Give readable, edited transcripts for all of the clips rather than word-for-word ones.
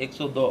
102।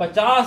50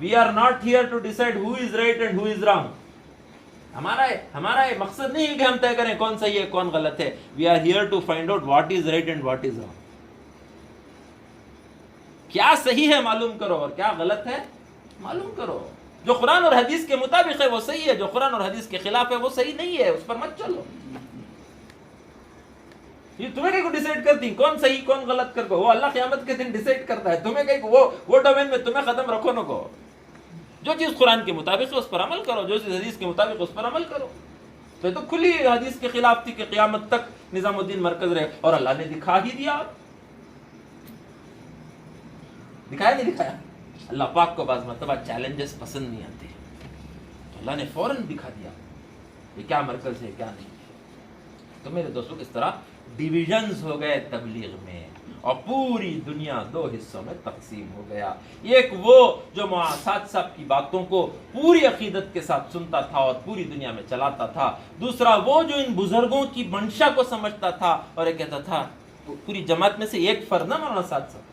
We are not here to decide who is right and who is wrong. ہمارا یہ مقصد نہیں ہے کہ ہم طے کریں کون صحیح ہے کون غلط ہے. We are here to find out what is right and what is wrong. کیا صحیح ہے معلوم کرو اور کیا غلط ہے معلوم کرو. جو قرآن اور حدیث کے مطابق ہے وہ صحیح ہے, جو قرآن اور حدیث کے خلاف ہے وہ صحیح نہیں ہے, اس پر مت چلو. یہ تمہیں کہیں کو ڈیسائیڈ کرتی کون صحیح کون غلط کر کو, وہ اللہ قیامت کے دن ڈیسائیڈ کرتا ہے. تمہیں کہیں وہ ڈومین میں تمہیں ختم رکھو نہ کو. جو چیز قرآن کے مطابق ہے اس پر عمل کرو, جو چیز حدیث کے مطابق اس پر عمل کرو. تو یہ تو کھلی حدیث کے خلاف تھی کہ قیامت تک نظام الدین مرکز رہے, اور اللہ نے دکھا ہی دیا. دکھایا نہیں دکھایا؟ اللہ پاک کو بعض مرتبہ چیلنجز پسند نہیں آتے, تو اللہ نے فوراً دکھا دیا یہ کیا مرکز ہے کیا نہیں ہے. تو میرے دوستوں اس طرح ڈیویژنز ہو گئے تبلیغ میں, اور پوری دنیا دو حصوں میں تقسیم ہو گیا. ایک وہ جو اساتذہ صاحب کی باتوں کو پوری عقیدت کے ساتھ سنتا تھا اور پوری دنیا میں چلاتا تھا. دوسرا وہ جو ان بزرگوں کی منشا کو سمجھتا تھا اور یہ کہتا تھا پوری جماعت میں سے ایک فرد نہ مولانا اساتذہ صاحب,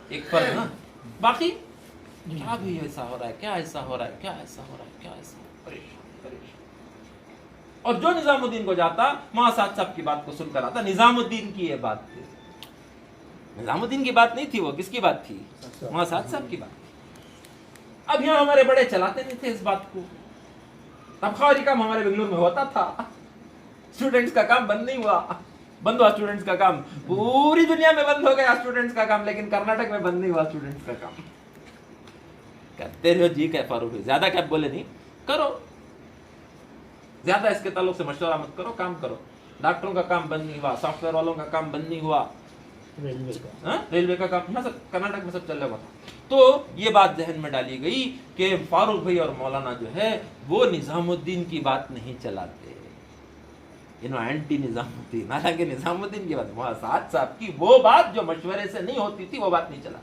ایک فرد نا, باقی کیا بھی ایسا ہو رہا ہے, کیا ایسا ہو رہا ہے, کیا ایسا ہو رہا ہے, کیا ایسا, پریشان. اور جو نظام الدین کو جاتا وہاں اساتذہ صاحب کی بات کو سن کر آتا. نظام الدین کی یہ بات تھی, نظام الدین کی بات نہیں تھی, وہ کس کی بات تھی؟ وہاں اساتذہ صاحب کی بات. اب یہاں ہمارے بڑے چلاتے نہیں تھے اس بات کو. تبخوری کام ہمارے بنگلور میں ہوتا تھا, اسٹوڈنٹس کا کام بند نہیں ہوا, بند ہوا اسٹوڈنٹس کا کام, پوری دنیا میں بند ہو گیا اسٹوڈنٹس کا کام, لیکن کرناٹک میں بند نہیں ہوا اسٹوڈنٹس کا کام. کرتے رہو جی, کہ فاروق زیادہ کیا بولے نہیں کرو, زیادہ اس کے تعلق سے مشورہ مت کرو, کام کرو. ڈاکٹروں کا کام بند نہیں ہوا, سافٹ ویئر والوں کا کام بند نہیں ہوا, ریلوے کا کام سب کرناٹک میں سب چل رہا تھا. تو یہ بات ذہن میں ڈالی گئی کہ فاروق بھائی اور مولانا جو ہے وہ نظام الدین کی بات نہیں چلاتے, اینٹی نظام الدین. حالانکہ نظام الدین کی بات, وہاں اساتذہ صاحب کی وہ بات جو مشورے سے نہیں ہوتی تھی وہ بات نہیں چلا.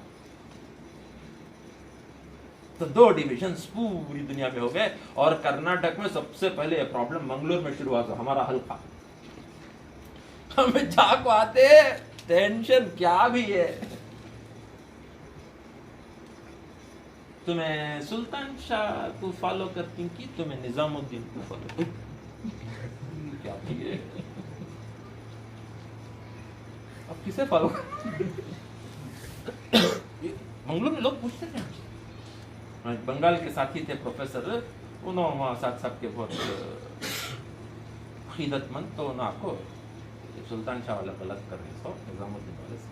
تو دو ڈیویژنز پوری دنیا میں ہو گئے. اور کرناٹک میں سب سے پہلے یہ پرابلم منگلور میں شروع ہوا تھا, ہمارا حلقہ. ہمیں جا کو آتے ٹینشن کیا بھی ہے. تمہیں سلطان شاہ کو فالو کرتی کی, تمہیں نظام الدین کو فالو کیا ہے, اب کسے فالو منگلور میں لوگ پوچھتے تھے. بنگال کے ساتھی تھے پروفیسر, انہوں وہاں اساتذہ صاحب کے بہت عقیدت مند, تو انہوں کو سلطان شاہ والا غلط کر رہے سو نظام الدین والے سے.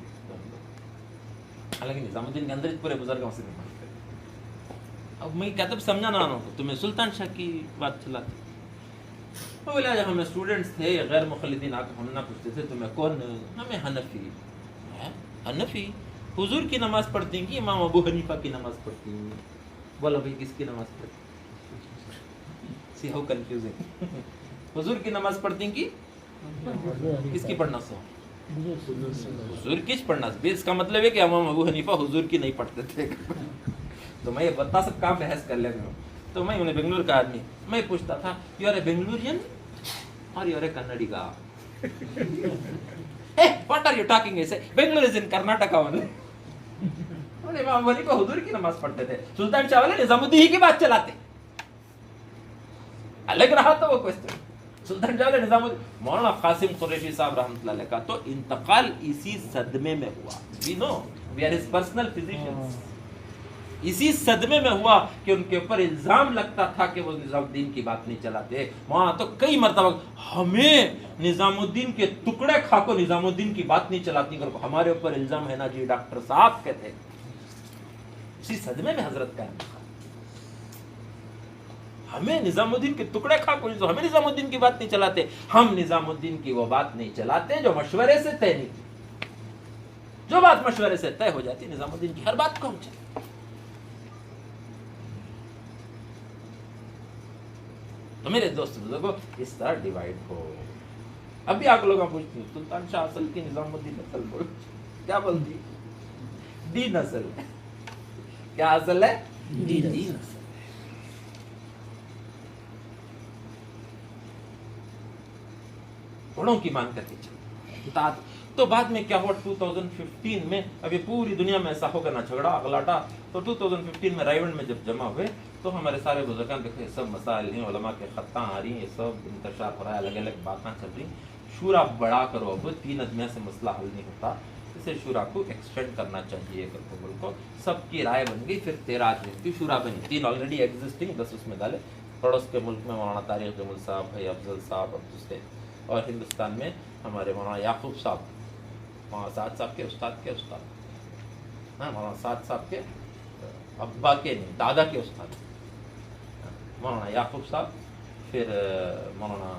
حالانکہ نظام الدین کے اندر پورے بزرگوں سے نہیں مانتے. اب میں کہتا سمجھانا آنا کو تمہیں سلطان شاہ کی بات چلاتے. وہ بولا جب ہمیں اسٹوڈنٹس تھے غیر مخلدین آ کے ہم نہ پوچھتے تھے تمہیں کون, ہمیں حنفی. حنفی حضور کی نماز پڑھتی ہیں کہ امام ابو حنیفہ کی نماز پڑھتی ہیں؟ بولا بھائی کس کی نماز پڑھتی, سی ہاؤ کنفیوزنگ. حضور کی نماز پڑھتی ہیں کہ کس کی پڑھنا سو, حضور کی پڑھنا. اس کا مطلب ہے کہ امام ابو حنیفہ حضور کی نہیں پڑھتے تھے. تو میں یہ بتا سب کام بحث کر لیں گے. تو میں انہیں بنگلور کا آدمی, میں پوچھتا تھا یو آر اے بنگلورین اور یو آر اے کنڑی کا. What are you talking? I say, Bangalore is in Karnataka only. امام ابو حنیفہ حضور کی نماز پڑھتے تھے, سلطان شاہ والے نظام الدین ہی کی بات چلاتے. الگ رہا تو وہ کوشچن. سلطان شاہ والے نظام الدین. مولانا قاسم قریشی صاحب رحمۃ اللہ علیہ کا تو انتقال اسی صدمے میں ہوا. We know, we are his personal physicians. اسی صدمے میں ہوا کہ ان کے اوپر الزام لگتا تھا کہ وہ نظام الدین کی بات نہیں چلاتے. وہاں تو کئی مرتبہ ہمیں نظام الدین کے ٹکڑے کھا کو نظام الدین کی بات نہیں چلاتی, ہمارے اوپر الزام ہے نا جی ڈاکٹر صاحب کہتے. اسی صدمے میں حضرت کا ہمیں نظام الدین کے ٹکڑے کھا کو, ہمیں نظام الدین کی بات نہیں چلاتے. ہم نظام الدین کی وہ بات نہیں چلاتے جو مشورے سے طے نہیں تھی. جو بات مشورے سے طے ہو جاتی نظام الدین کی ہر بات کو ہم چلاتے. تو میرے دوست بزرگوں اس طرح ڈیوائڈ ہو. ابھی آپ لوگوں پوچھتی ہیں سلطان شاہ اصل کی نظام الدین نسل بول, کیا بولتی؟ ڈی نسل. کیا اصل ہے؟ ڈی نسل. بڑوں کی مان کر کے چلو, تو بعد میں کیا ہوا 2015 میں، ابھی پوری دنیا میں ایسا ہوگا نا جھگڑا اغلاٹا، تو 2015 میں رائیونڈ میں جب جمع ہوئے تو ہمارے سارے بزرگان دیکھو یہ سب مسائل ہیں، علماء کے خطاں آ رہی ہیں، یہ سب انتشار ہو رہا ہے، الگ الگ باتیں چل رہی، شورا بڑا کرو، اب 3 آدمیوں سے مسئلہ حل نہیں ہوتا، اسے شورا کو ایکسٹینڈ کرنا چاہیے ملک کو، سب کی رائے بن گئی، پھر 13 آدمی کی شورا بنی، 3 آلریڈی ایگزسٹنگ 10 اس میں ڈالے، پڑوس کے ملک میں مولانا طارق جمل صاحب، بھائی افضل صاحب اور دوسرے، اور ہندوستان میں ہمارے مولانا یعقوب صاحب، مولانا سعد صاحب کے استاد ہاں، مولانا سعد صاحب کے ابا کے نہیں دادا کے استاد مولانا یعقوب صاحب، پھر مولانا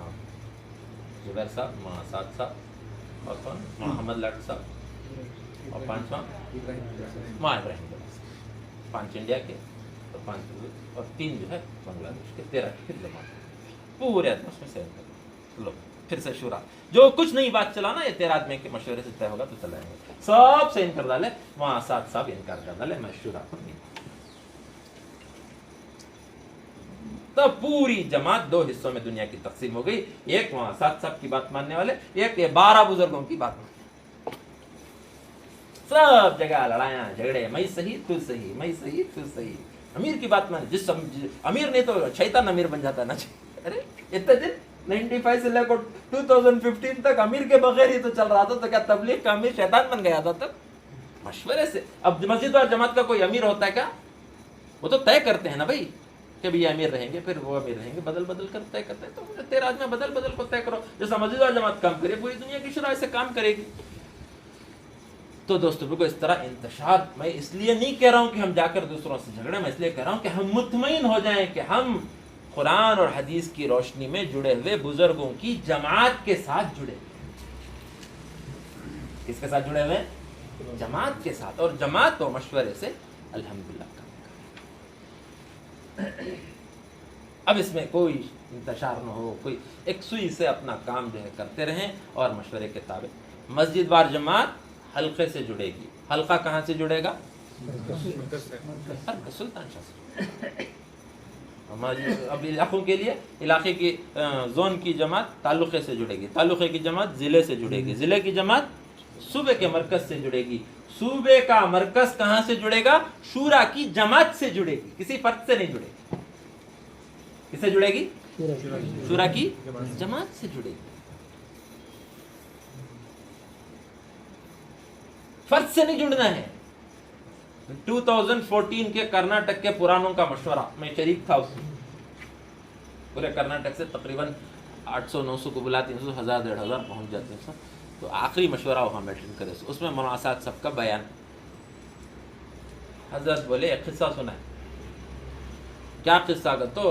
زبیر صاحب، مولانا سعد صاحب، اور کون مولانا محمد لٹ صاحب، اور 5واں ماں ابراہیم صاحب، 5 انڈیا کے اور 5 اور 3 جو ہے بنگلہ دیش کے، 13 کی پھر جماعت پورے آدمی اس میں سے لو پھر سے شورا، جو کچھ نہیں بات چلا نا یہ 13 آدمی کے مشورے سے طے ہوگا تو چلائیں گے، سب سے انکار ڈالے، وہاں سعد صاحب انکار کر ڈالے، میں شورا کو نہیں، تب پوری جماعت 2 حصوں میں دنیا کی تقسیم ہو گئی، ایک وہاں سعد صاحب کی بات ماننے والے، ایک یہ 12 بزرگوں کی بات ماننے، سب جگہ لڑائیاں جھگڑے، میں صحیح تو صحیح، میں صحیح تو صحیح، امیر کی بات مانے، جس امیر نہیں تو شیطان امیر بن جاتا نا، ارے اتنے دن 95 سے لے کر 2015 تک امیر کے بغیر ہی تو چل رہا تھا، تو کیا تبلیغ کا امیر شیطان بن گیا تھا؟ تب مشورے سے، اب مسجد اور جماعت کا کوئی امیر ہوتا ہے کیا؟ وہ تو طے کرتے ہیں نا بھائی کہ بھی یہ امیر رہیں گے، پھر وہ امیر رہیں گے، بدل بدل کر طے کرتے ہیں، تو 13 آدمی بدل بدل کو طے کرو، جیسا مسجد اور جماعت کام کرے پوری دنیا کی شورا سے کام کرے گی۔ تو دوستوں کو اس طرح انتشار، میں اس لیے نہیں کہہ رہا ہوں کہ ہم جا کر دوسروں سے جھگڑیں، میں اس لیے کہہ رہا ہوں کہ ہم مطمئن ہو جائیں کہ ہم قرآن اور حدیث کی روشنی میں جڑے ہوئے بزرگوں کی جماعت کے ساتھ جڑے، کس کے ساتھ جڑے ہوئے؟ جماعت کے ساتھ، اور جماعت و مشورے سے الحمدللہ کام کریں۔ اب اس میں کوئی انتشار نہ ہو، کوئی ایک سوئی سے اپنا کام جو ہے کرتے رہیں اور مشورے کے تابع۔ مسجد وار جماعت حلقے سے جڑے گی، حلقہ کہاں سے جڑے گا؟ سلطان شاہ سے۔ اب علاقوں کے لیے علاقے کی زون کی جماعت تعلقے سے جڑے گی، تعلقے کی جماعت ضلع سے جڑے گی، ضلع کی جماعت صوبے کے مرکز سے جڑے گی، صوبے کا مرکز کہاں سے جڑے گا؟ شورا کی جماعت سے جڑے گی، کسی فرد سے نہیں جڑے گی، کس سے جڑے گی؟ شورا کی جماعت سے جڑے گی، فرد سے نہیں جڑنا ہے۔ 2014 کے کرناٹک کے پرانوں کا مشورہ، میں شریک تھا اس میں، پورے کرناٹک سے تقریباً 800-900 کو بلاتے ہیں، 1000-1500 پہنچ جاتے ہیں، تو آخری مشورہ وہاں اٹینڈ کرے، اس میں مولانا سعد صاحب کا بیان، حضرت بولے ایک قصہ سنا ہے، کیا قصہ کا؟ تو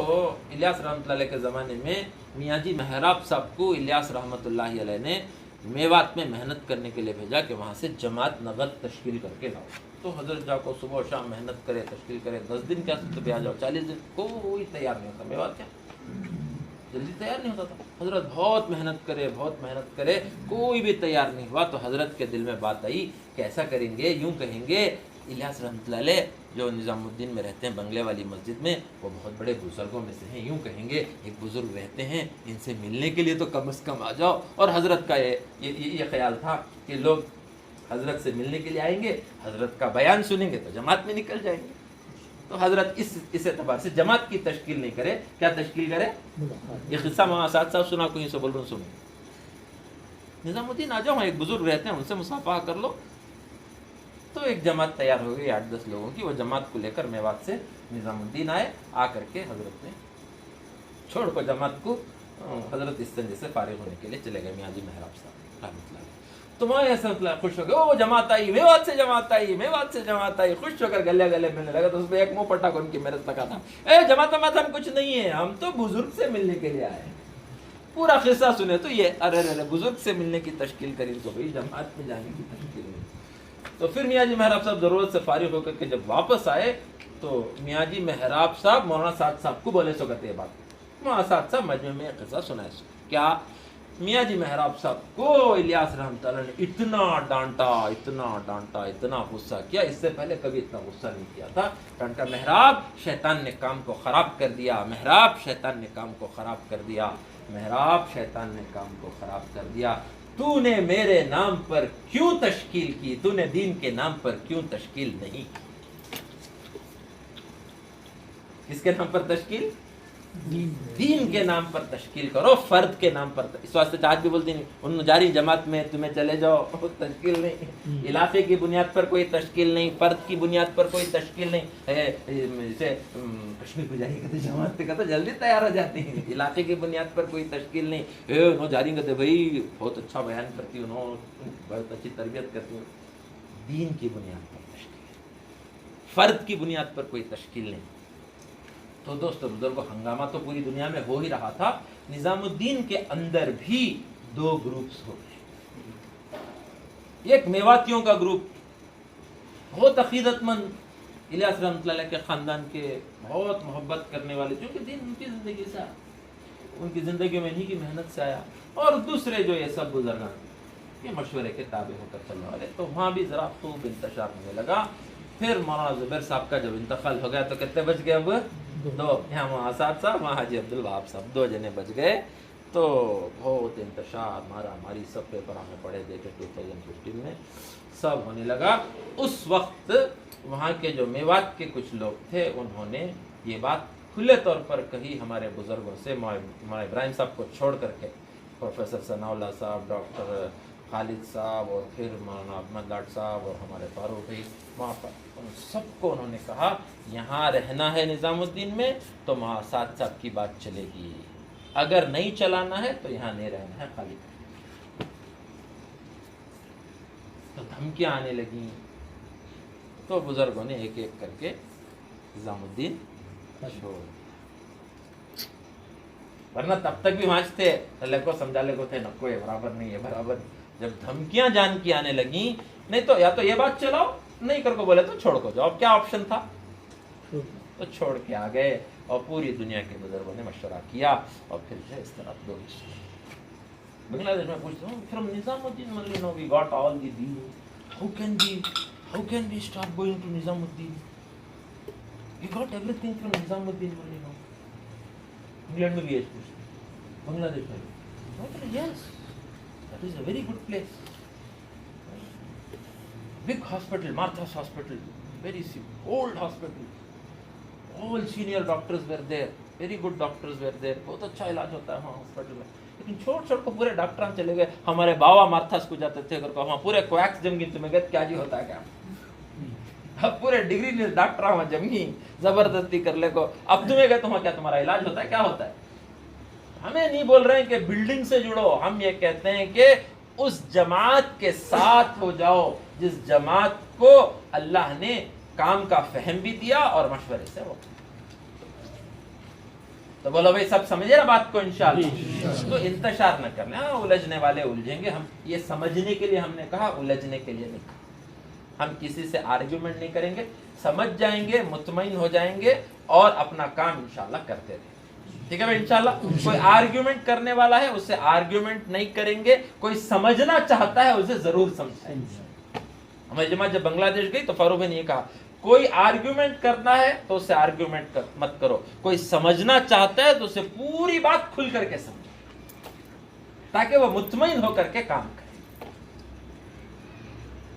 الیاس رحمۃ اللہ علیہ کے زمانے میں میاں جی محراب صاحب کو الیاس رحمۃ اللہ علیہ نے میوات میں محنت کرنے کے لیے بھیجا کہ وہاں سے جماعت نغد تشکیل کر کے لاؤ، تو حضرت جا کو صبح و شام محنت کرے، تشکیل کرے، 10 دن کیا تو بھی آ جاؤ، 40 دن کوئی تیار نہیں ہوتا، میوات کیا جلدی تیار نہیں ہوتا تھا، حضرت بہت محنت کرے، کوئی بھی تیار نہیں ہوا، تو حضرت کے دل میں بات آئی کہ ایسا کریں گے، یوں کہیں گے، الیاس رحمۃ اللہ علیہ جو نظام الدین میں رہتے ہیں بنگلے والی مسجد میں، وہ بہت بڑے بزرگوں میں سے ہیں، یوں کہیں گے ایک بزرگ رہتے ہیں، ان سے ملنے کے لیے تو کم از کم آ جاؤ، اور حضرت کا یہ خیال تھا کہ لوگ حضرت سے ملنے کے لیے آئیں گے، حضرت کا بیان سنیں گے تو جماعت میں نکل جائیں گے، تو حضرت اس اعتبار سے جماعت کی تشکیل نہیں کرے، کیا تشکیل کرے؟ یہ قصہ مولانا سعد صاحب سنا، کوئی سے بول رہا ہوں سنو، نظام الدین آ جاؤ، ایک بزرگ رہتے ہیں، ان سے مصافحہ کر لو، تو ایک جماعت تیار ہو گئی 8-10 لوگوں کی، وہ جماعت کو لے کر میوات سے نظام الدین آئے، آ کر کے حضرت نے چھوڑ کو جماعت کو، حضرت اس طرح سے فارغ ہونے کے لیے چلے گئے، میاں جی محراب صاحب رحمۃ اللہ علیہ، تو میں ایسا خوش ہو گئے، وہ جماعت آئی، میوات سے جماعت آئی، میوات سے جماعت آئی، خوش ہو کر گلے گلے ملنے لگا، تو اس میں ایک منہ پٹا کو ان کی محنت تکا تھا، اے جماعت ہم کچھ نہیں ہے، ہم تو بزرگ سے ملنے کے لیے آئے، پورا قصہ سنے تو یہ ارے بزرگ سے ملنے کی تشکیل کری، تو بھائی جماعت میں جانے کی تشکیل ہوئی۔ تو پھر میاں جی محراب صاحب ضرورت سے فارغ ہو کر کے جب واپس آئے، تو میاں جی محراب صاحب مولانا سعد صاحب کو بولے سو کہتے یہ بات، مولانا سعد صاحب مجمع میں ایک قصہ سنائے سو، کیا؟ میاں جی محراب صاحب کو الیاس رحمۃ اللہ نے اتنا ڈانٹا، اتنا غصہ کیا، اس سے پہلے کبھی اتنا غصہ نہیں کیا تھا، ڈانٹا، محراب شیطان نے کام کو خراب کر دیا، محراب شیطان نے کام کو خراب کر دیا، محراب شیطان نے کام کو خراب کر دیا، تو نے میرے نام پر کیوں تشکیل کی, تو نے دین کے نام پر کیوں تشکیل نہیں کی. کس کے نام پر تشکیل؟ دین کے نام پر تشکیل کرو, فرد کے نام پر. اس واسطے آج بھی بولتی نہیں ان جاری جماعت میں تمہیں چلے جاؤ, تشکیل نہیں, علاقے کی بنیاد پر کوئی تشکیل نہیں, فرد کی بنیاد پر کوئی تشکیل نہیں. جیسے کشمیر پجاری کہتے جماعت پہ کہتے جلدی تیار ہو جاتی ہیں, علاقے کی بنیاد پر کوئی تشکیل نہیں. انہوں جاری کہتے بھائی بہت اچھا بیان کرتی ہوں, بہت اچھی تربیت کرتی ہوں. دین کی بنیاد پر تشکیل, فرد کی بنیاد پر کوئی تشکیل نہیں. تو دوستو بزرگوں, ہنگامہ تو پوری دنیا میں ہو ہی رہا تھا. نظام الدین کے اندر بھی دو گروپس ہو گئے. ایک میواتیوں کا گروپ, بہت عقیدت مند, الیاس رحمۃ اللہ علیہ کے خاندان کے, بہت محبت کرنے والے, جو کہ دین ان کی زندگی سے آیا, ان کی زندگی میں انہی کی محنت سے آیا. اور دوسرے جو یہ سب بزرگان, یہ مشورے کے تابع ہو کر چلنے والے. تو وہاں بھی ذرا خوب انتشار ہونے لگا. پھر مولانا زبیر صاحب کا جب انتقال ہو گیا تو کتنے بچ گئے اب؟ دو. یہاں وہاں آزاد صاحب, وہاں حاجی عبدالوہاب صاحب, دو جنے بچ گئے. تو بہت انتشار, مارا ماری, سب پیپر ہمیں پڑھے دیکھے 2015 میں سب ہونے لگا. اس وقت وہاں کے جو میوات کے کچھ لوگ تھے, انہوں نے یہ بات کھلے طور پر کہی ہمارے بزرگوں سے. مولانا ابراہیم صاحب کو چھوڑ کر کے پروفیسر ثناء اللہ صاحب, ڈاکٹر خالد صاحب, اور پھر مولانا احمد لاٹ صاحب, اور ہمارے فاروق بھائی, وہاں پر ان سب کو انہوں نے کہا یہاں رہنا ہے نظام الدین میں تو وہاں ساتھ صاحب کی بات چلے گی, اگر نہیں چلانا ہے تو یہاں نہیں رہنا ہے خالی. تو دھمکیاں آنے لگیں. تو بزرگوں نے ایک ایک کر کے نظام الدین چھوڑ, ورنہ تب تک بھی وہاں تھے, اللہ کو سمجھا لے کو تھے, نکو یہ برابر نہیں ہے, برابر. جب دھمکیاں جان کی آنے لگیں, نہیں تو یا تو یہ بات چلاؤ, نہیں کر کو بولے تو چھوڑ کو جاؤ. اب کیا آپشن تھا؟ تو چھوڑ کے آ گئے. اور پوری دنیا کے بزرگوں نے مشورہ کیا, اور پھر جو اس طرح دو بنگلہ دیش میں پوچھتا ہوں, فرام نظام الدین only now we got all the deen. How can we start going to نظام الدین? We got everything from نظام الدین only now. انگلینڈ میں بھی یہ پوچھتے, بنگلہ دیش میں بھی. Yes, that is a very good place. Big hospital, Martha's hospital, very old hospital. All senior doctors were there, very good doctors were there. بہت اچھا علاج ہوتا ہے وہاں ہاسپٹل میں. لیکن چھوڑ کو پورے ڈاکٹران چلے گئے. ہمارے بابا مارتھاس کو جاتے تھے, اگر وہاں پورے کویکس جم گئی, تمہیں کہتے کیا جی ہوتا ہے کیا؟ اب پورے ڈگری ڈاکٹر وہاں جم گئی, زبردستی کر لے کو. اب تمہیں کہتے وہاں کیا تمہارا علاج ہوتا ہے, کیا ہوتا ہے؟ ہمیں نہیں بول رہے ہیں کہ بلڈنگ سے جڑو, ہم یہ کہتے ہیں کہ اس جماعت کے ساتھ ہو جاؤ جس جماعت کو اللہ نے کام کا فہم بھی دیا اور مشورے سے وہ. تو بولو بھائی سب سمجھے نا بات کو انشاءاللہ. تو انتشار نہ کر لیں, الجھنے والے الجھیں گے. ہم یہ سمجھنے کے لیے ہم نے کہا, الجھنے کے لیے نہیں. ہم کسی سے آرگیومنٹ نہیں کریں گے, سمجھ جائیں گے, مطمئن ہو جائیں گے, اور اپنا کام انشاءاللہ کرتے رہیں. ٹھیک ہے بھائی انشاءاللہ. کوئی آرگیومنٹ کرنے والا ہے اس سے آرگیومنٹ نہیں کریں گے, کوئی سمجھنا چاہتا ہے اسے ضرور سمجھائیں. ہماری جماعت جب بنگلہ دیش گئی تو فاروق نے یہ کہا, کوئی آرگیومنٹ کرنا ہے تو اسے آرگیومنٹ مت کرو, کوئی سمجھنا چاہتا ہے تو اسے پوری بات کھل کر کے سمجھو تاکہ وہ مطمئن ہو کر کے کام کرے.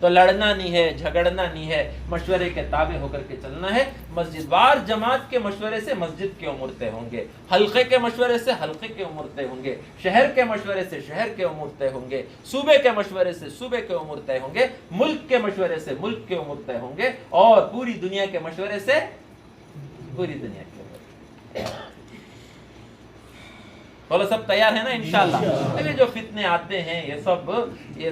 تو لڑنا نہیں ہے, جھگڑنا نہیں ہے, مشورے کے تابع ہو کر کے چلنا ہے. مسجد وار جماعت کے مشورے سے مسجد کے امور طے ہوں گے, حلقے کے مشورے سے حلقے کے امور طے ہوں گے, شہر کے مشورے سے شہر کے امور طے ہوں گے, صوبے کے مشورے سے صوبے کے امور طے ہوں گے, ملک کے مشورے سے ملک کے امور طے ہوں گے, اور پوری دنیا کے مشورے سے پوری دنیا کے امور. بولو سب تیار ہے نا انشاءاللہ. ابھی جو فتنے آتے ہیں یہ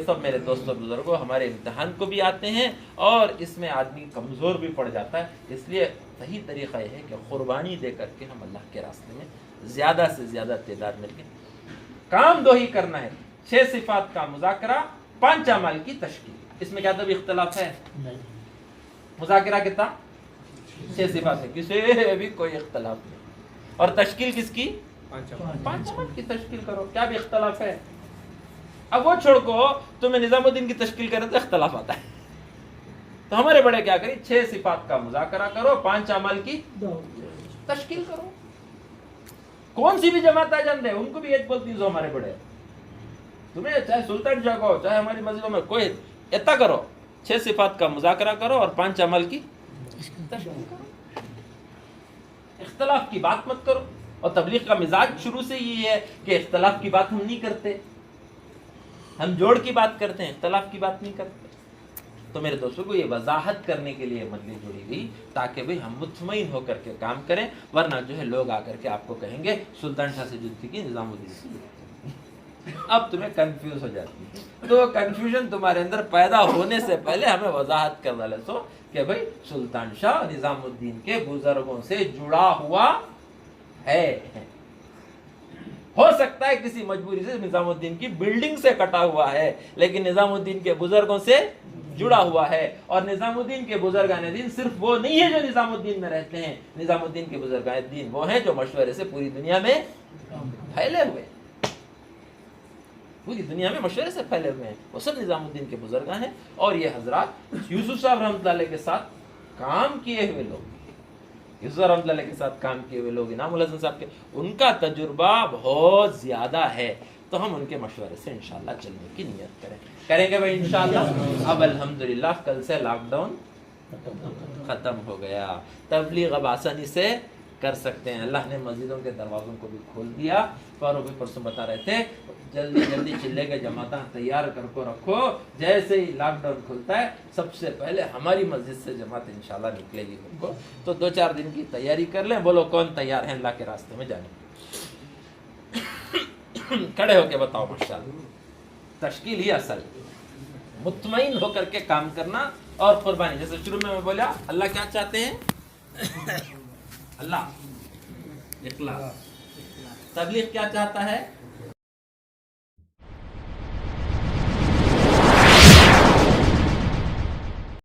سب میرے دوستوں بزرگوں ہمارے امتحان کو بھی آتے ہیں, اور اس میں آدمی کمزور بھی پڑ جاتا ہے. اس لیے صحیح طریقہ یہ ہے کہ قربانی دے کر کے ہم اللہ کے راستے میں زیادہ سے زیادہ تعداد مل کے کام دو ہی کرنا ہے. 6 صفات کا مذاکرہ, 5 اعمال کی تشکیل. اس میں کیا تو بھی اختلاف ہے؟ مذاکرہ کتنا؟ 6 صفات ہے, کسی بھی کوئی اختلاف نہیں. اور تشکیل کس کی؟ 5 اعمال کی تشکیل کرو. کیا بھی اختلاف ہے؟ اب وہ چھوڑ کو تمہیں نظام الدین کی تشکیل کریں تو اختلاف آتا ہے. تو ہمارے بڑے کیا کریں, 6 صفات کا مذاکرہ کرو, 5 اعمال کی تشکیل کرو. کون سی بھی جماعت آ جان دے, ان کو بھی ایک بولتی ہوں ہمارے بڑے, تمہیں چاہے سلطان شاہ کو چاہے ہماری مسجدوں میں کوئی اتنا کرو 6 صفات کا مذاکرہ کرو اور 5 عمل کی تشکیل کرو. اختلاف کی بات مت کرو. اور تبلیغ کا مزاج شروع سے یہ ہے کہ اختلاف کی بات ہم نہیں کرتے, ہم جوڑ کی بات کرتے ہیں, اختلاف کی بات نہیں کرتے. تو میرے دوستوں کو یہ وضاحت کرنے کے لیے مجلس جڑی گئی تاکہ بھئی ہم مطمئن ہو کر کے کام کریں, ورنہ جو ہے لوگ آ کر کے آپ کو کہیں گے سلطان شاہ سے جدتی کی, نظام الدین سے جدتی کی. اب تمہیں کنفیوز ہو جاتی ہے. تو کنفیوژن تمہارے اندر پیدا ہونے سے پہلے ہمیں وضاحت کر ڈالے سو کہ بھئی سلطان شاہ نظام الدین کے بزرگوں سے جڑا ہوا ہے. ہو سکتا ہے کسی مجبوری سے نظام الدین کی بلڈنگ سے کٹا ہوا ہے, لیکن نظام الدین کے بزرگوں سے جڑا ہوا ہے. اور نظام الدین کے بزرگان دین صرف وہ نہیں ہے جو نظام الدین میں رہتے ہیں, نظام الدین کے بزرگان دین وہ ہیں جو مشورے سے پوری دنیا میں پھیلے ہوئے, پوری دنیا میں مشورے سے پھیلے ہوئے ہیں. وہ سب نظام الدین کے بزرگان ہیں. اور یہ حضرات یوسف صاحب رحمۃ اللہ علیہ کے ساتھ کام کیے ہوئے لوگ, یوسف صاحب رحمۃ اللہ علیہ کے ساتھ کام کیے ہوئے لوگ, انعام الحسن صاحب کے, ان کا تجربہ بہت زیادہ ہے. تو ہم ان کے مشورے سے انشاءاللہ چلنے کی نیت کریں گے بھائی انشاءاللہ. اب الحمدللہ کل سے لاک ڈاؤن ختم ہو گیا, تبلیغ اب آسانی سے کر سکتے ہیں. اللہ نے مسجدوں کے دروازوں کو بھی کھول دیا. فاروق بھی پرسوں بتا رہے تھے جلدی جلدی چلے کے جماعتیں تیار کر کو رکھو, جیسے ہی لاک ڈاؤن کھلتا ہے سب سے پہلے ہماری مسجد سے جماعت انشاءاللہ نکلے گی ان کو. تو 2-4 دن کی تیاری کر لیں. بولو کون تیار ہیں اللہ کے راستے میں جانے؟ کھڑے ہو کے بتاؤ. ماشاءاللہ تشکیل ہی اصل, مطمئن ہو کر کے کام کرنا اور قربانی. جیسے شروع میں بولا اللہ کیا چاہتے ہیں؟ اللہ اخلاص. تبلیغ کیا چاہتا ہے؟